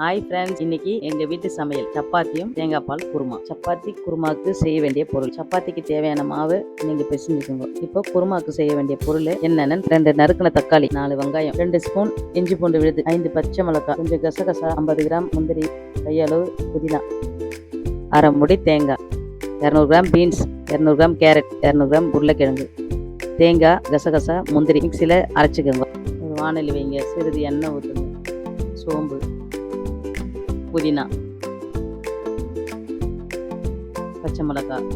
Hi friends, இன்னைக்கு எங்க வீட்டு சமையல் சப்பாத்தியும் தேங்காய் பால் குருமா. சப்பாத்தி குருமாவுக்கு செய்ய வேண்டிய பொருள்: சப்பாத்திக்கு தேவையான மாவு நீங்க பிசைஞ்சுக்கோங்க. இப்போ குருமாவுக்கு செய்ய வேண்டிய பொருள் என்னென்னு: 2 நறுக்கின தக்காளி, 4 வெங்காயம், 2 ஸ்பூன் இஞ்சி பூண்டு விழுது, 5 பச்சை மிளகாய், கொஞ்சம் கசகசா, 50 கிராம் முந்திரி, கையளவு புதினா, அரை முடி தேங்காய், 200 gram beans, 200 gram carrot, 200 gram உருளைக்கிழங்கு, தேங்காய், கசகசா, முந்திரி மிக்சியில் அரைச்சிக்கோங்க. ஒரு வானொலி வைங்க, சிறிது எண்ணெய் ஊற்றுங்க, சோம்பு, புதினா, பச்சை மிளகாய்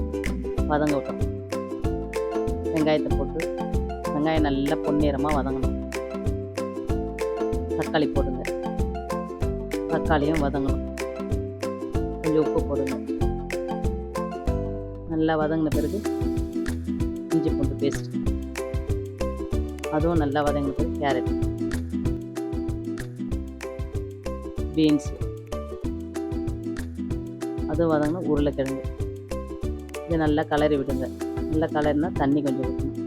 வதங்க விட்டோம். வெங்காயத்தை போட்டு வெங்காயம் நல்லா பொன்னிறமாக வதங்கணும். தக்காளி போடுங்க, தக்காளியும் வதங்கணும். கொஞ்சம் உப்பு போடுங்க. நல்லா வதங்கின பிறகு இஞ்சி பூண்டு பேஸ்ட், அதுவும் நல்லா வதங்கின பிறகு கேரட், பீன்ஸ், அதுவும் வதங்கணும். உருளைக்கிழங்கு, இதை நல்லா கலரி விடுங்க. நல்லா கலரினா தண்ணி கொஞ்சம் ஊற்றணும்.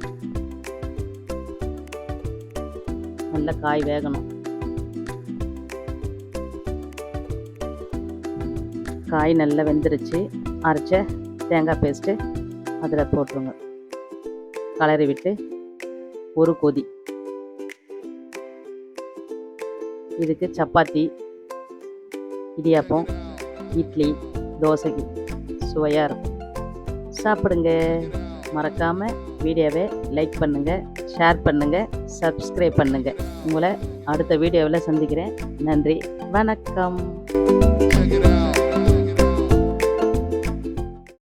நல்லா காய் வேகணும். காய் நல்லா வெந்துருச்சு. அரைச்ச தேங்காய் பேஸ்ட்டு அதில் போட்டுருங்க. கலரி விட்டு ஒரு கொதி. இதுக்கு சப்பாத்தி, இடியாப்பம், இட்லி, தோசைக்கு சுவையாக இருக்கும். சாப்பிடுங்க. மறக்காமல் வீடியோவை லைக் பண்ணுங்கள், ஷேர் பண்ணுங்கள், சப்ஸ்கிரைப் பண்ணுங்கள். உங்களை அடுத்த வீடியோவில் சந்திக்கிறேன். நன்றி, வணக்கம்.